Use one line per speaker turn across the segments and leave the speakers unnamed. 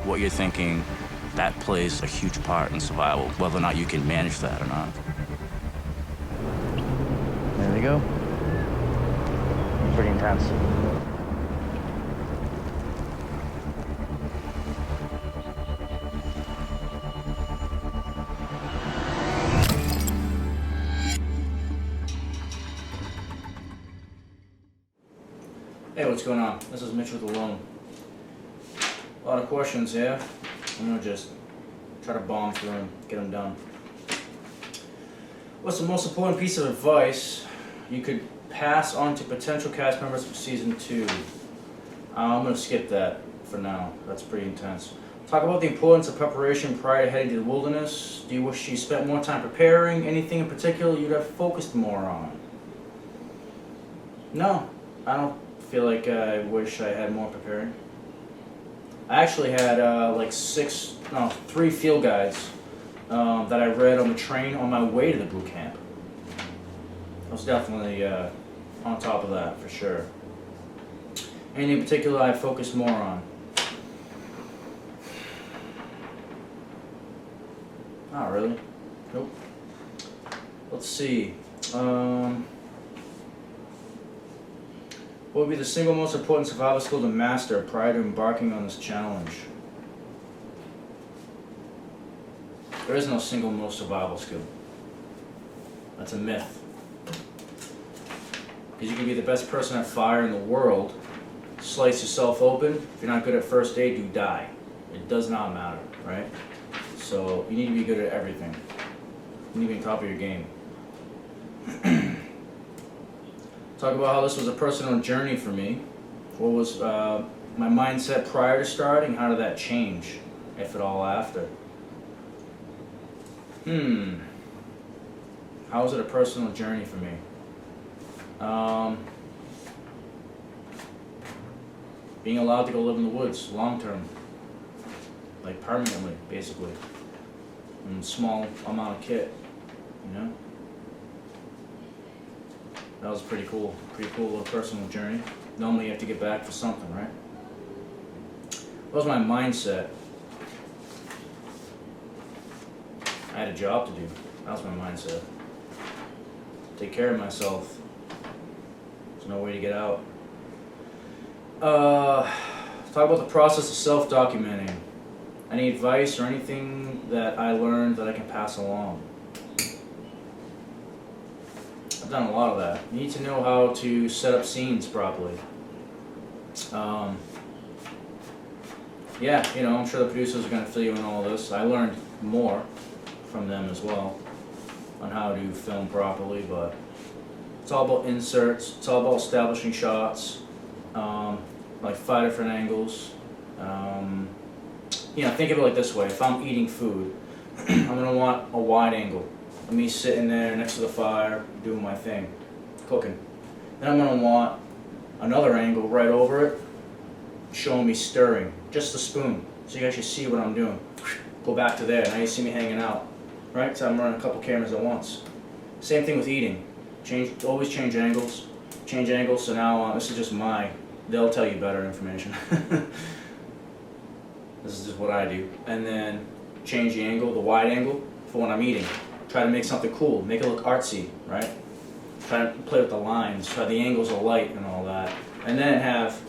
what you're thinking, that plays a huge part in survival, whether or not you can manage that or not.
There we go. Pretty intense.
Hey, what's going on? This is Mitch with Alone. A lot of questions here. I'm gonna just try to bomb through them, get them done. What's the most important piece of advice you could pass on to potential cast members for season 2? I'm gonna skip that for now. That's pretty intense. Talk about the importance of preparation prior to heading to the wilderness. Do you wish you spent more time preparing? Anything in particular you'd have focused more on? No, I don't feel like I wish I had more preparing. I actually had 3 field guides that I read on the train on my way to the boot camp. I was definitely on top of that for sure. Anything in particular I focused more on? Not really. Nope. Let's see. What would be the single most important survival skill to master prior to embarking on this challenge? There is no single most survival skill. That's a myth. Because you can be the best person at fire in the world, slice yourself open, if you're not good at first aid, you die. It does not matter, right? So you need to be good at everything. You need to be on top of your game. Talk about how this was a personal journey for me. What was my mindset prior to starting? How did that change, if at all, after? How was it a personal journey for me? Being allowed to go live in the woods, long term. Like permanently, basically. In small amount of kit, you know? That was pretty cool little personal journey. Normally you have to get back for something, right? What was my mindset? I had a job to do. That was my mindset. Take care of myself. There's no way to get out. Talk about the process of self-documenting. Any advice or anything that I learned that I can pass along? I've done a lot of that. You need to know how to set up scenes properly. Yeah, you know, I'm sure the producers are going to fill you in all this. I learned more from them as well on how to film properly, but it's all about inserts. It's all about establishing shots, like 5 different angles. You know, think of it like this way. If I'm eating food, I'm going to want a wide angle. Me sitting there next to the fire, doing my thing, cooking. Then I'm going to want another angle right over it, showing me stirring, just the spoon, so you actually see what I'm doing. Go back to there, now you see me hanging out, right? So I'm running a couple cameras at once. Same thing with eating. Always change angles, so now this is just they'll tell you better information. This is just what I do. And then change the angle, the wide angle, for when I'm eating. Try to make something cool, make it look artsy, right? Try to play with the lines, try the angles of light and all that. And then have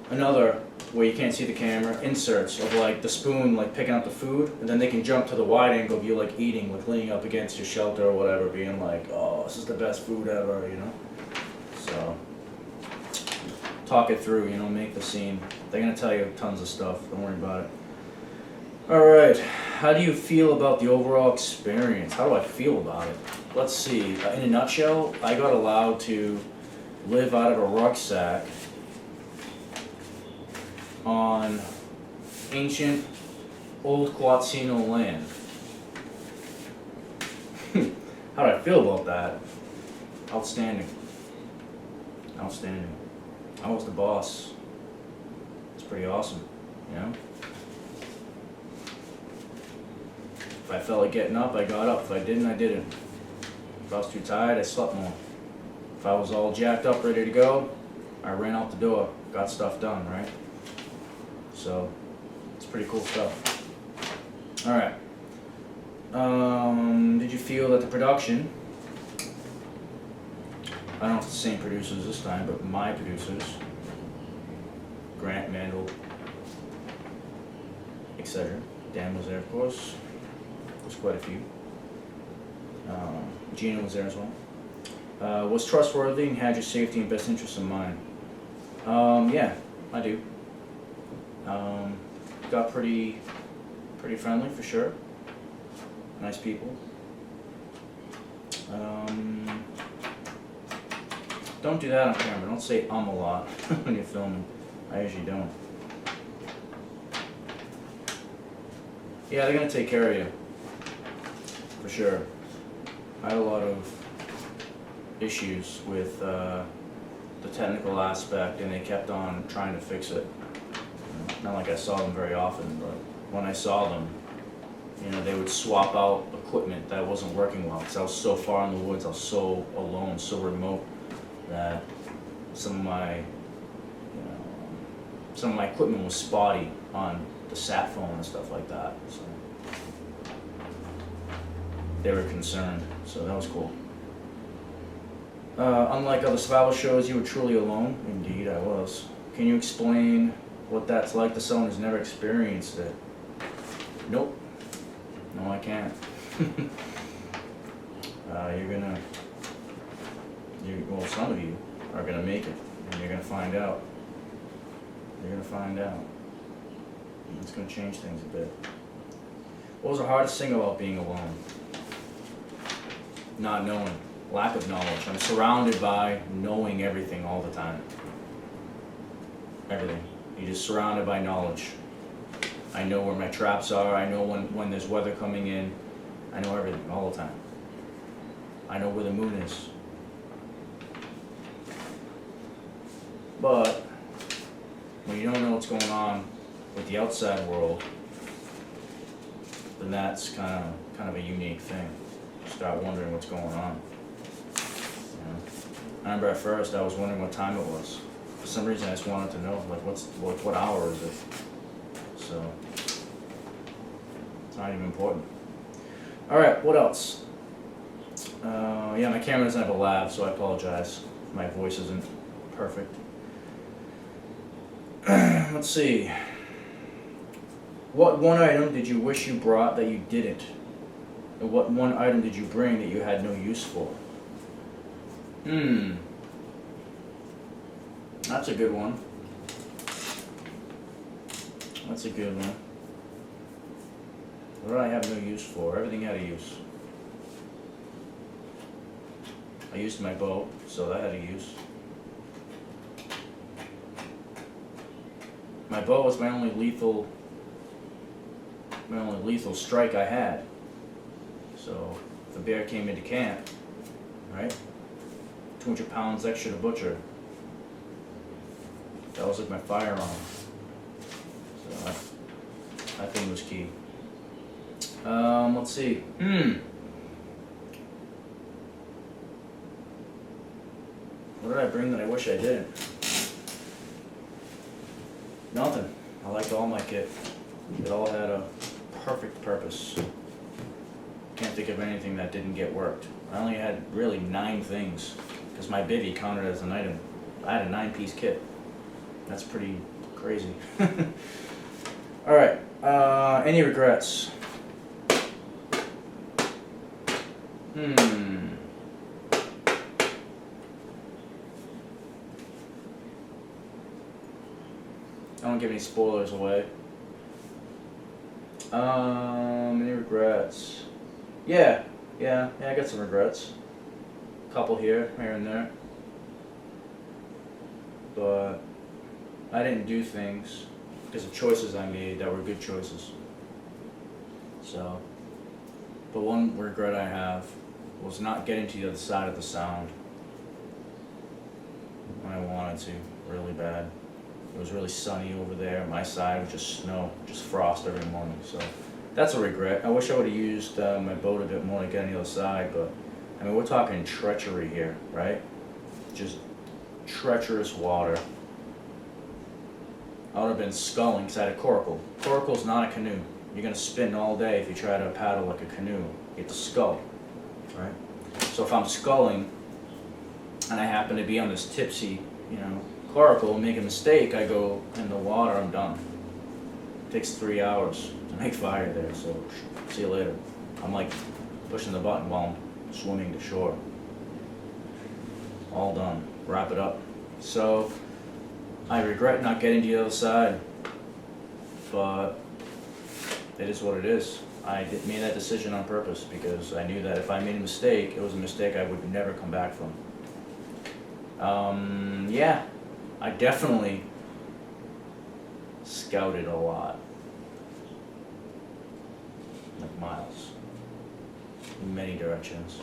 another, where you can't see the camera, inserts of like the spoon like picking up the food, and then they can jump to the wide angle of you like eating, like leaning up against your shelter or whatever, being like, oh, this is the best food ever, you know? So, talk it through, you know, make the scene. They're gonna tell you tons of stuff, don't worry about it. Alright, how do you feel about the overall experience? How do I feel about it? Let's see, in a nutshell, I got allowed to live out of a rucksack on ancient old Quatsino land. How do I feel about that? Outstanding. Outstanding. I was the boss. It's pretty awesome, you know? If I felt like getting up, I got up. If I didn't, I didn't. If I was too tired, I slept more. If I was all jacked up, ready to go, I ran out the door, got stuff done, right? So, it's pretty cool stuff. All right. Did you feel that the production, I don't know if it's the same producers this time, but my producers, Grant, Mandel, etc. Dan was there, of course. There's quite a few. Gina was there as well. Was trustworthy and had your safety and best interests in mind. Yeah, I do. Got pretty friendly for sure. Nice people. Don't do that on camera. Don't say a lot when you're filming. I usually don't. Yeah, they're gonna take care of you. For sure. I had a lot of issues with the technical aspect, and they kept on trying to fix it. Not like I saw them very often, but when I saw them, they would swap out equipment that wasn't working well. Because I was so far in the woods, I was so alone, so remote, that some of my equipment was spotty on the sat phone and stuff like that. So they were concerned, so that was cool. Unlike other survival shows, you were truly alone. Indeed, I was. Can you explain what that's like to someone who's never experienced it? Nope. No, I can't. Well, some of you are gonna make it, and you're gonna find out. You're gonna find out. It's gonna change things a bit. What was the hardest thing about being alone? Not knowing. Lack of knowledge. I'm surrounded by knowing everything all the time. Everything. You're just surrounded by knowledge. I know where my traps are. I know when there's weather coming in. I know everything all the time. I know where the moon is. But when you don't know what's going on with the outside world, then that's kind of a unique thing. You start wondering what's going on. I remember at first I was wondering what time it was. For some reason I just wanted to know, like, what hour is it? So it's not even important. All right, what else? Yeah, my camera doesn't have a lav, so I apologize if my voice isn't perfect. Let's see. What one item did you wish you brought that you didn't? And what one item did you bring that you had no use for? That's a good one. That's a good one. What did I have no use for? Everything had a use. I used my bow, so that had a use. My bow was my only lethal strike I had. So if a bear came into camp, right? 200 pounds extra to butcher. That was like my firearm. So that thing was key. Let's see. What did I bring that I wish I didn't? Nothing. I liked all my kit. It all had a perfect purpose. Can't think of anything that didn't get worked. I only had really 9 things, because my bivvy counted as an item. I had a 9-piece kit. That's pretty crazy. Alright, any regrets? I don't give any spoilers away. Any regrets? Yeah, I got some regrets. Couple here and there. But I didn't do things because of choices I made that were good choices. So, but one regret I have was not getting to the other side of the sound when I wanted to, really bad. It was really sunny over there. My side was just snow, just frost every morning. So that's a regret. I wish I would have used my boat a bit more to get on the other side, but I mean, we're talking treachery here, right? Just treacherous water. I would have been sculling because I had a coracle. Coracle's not a canoe. You're gonna spin all day if you try to paddle like a canoe. You have to scull, right? So if I'm sculling and I happen to be on this tipsy, coracle and make a mistake, I go in the water, I'm done. It takes 3 hours to make fire there, so see you later. I'm like pushing the button while I'm swimming to shore. All done. Wrap it up. So I regret not getting to the other side, but it is what it is. I made that decision on purpose because I knew that if I made a mistake, it was a mistake I would never come back from. Yeah, I definitely scouted a lot, like miles, in many directions.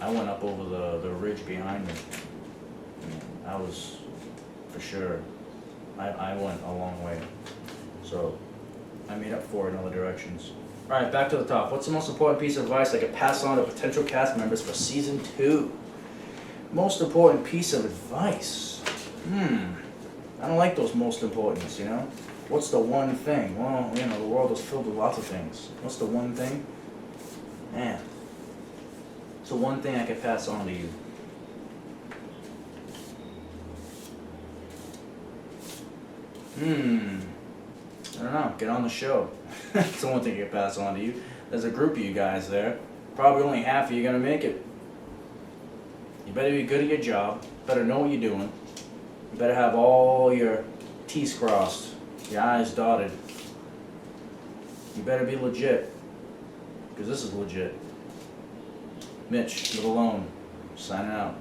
I went up over the ridge behind me. I was, for sure, I went a long way. So I made up for it in other directions. Alright, back to the top. What's the most important piece of advice I could pass on to potential cast members for season 2? Most important piece of advice? I don't like those most importants, What's the one thing? Well, the world is filled with lots of things. What's the one thing? Man. So one thing I could pass on to you. I don't know. Get on the show. That's the one thing I could pass on to you. There's a group of you guys there. Probably only half of you are going to make it. You better be good at your job. Better know what you're doing. You better have all your T's crossed, your I's dotted. You better be legit. Because this is legit. Mitch, live alone. Signing out.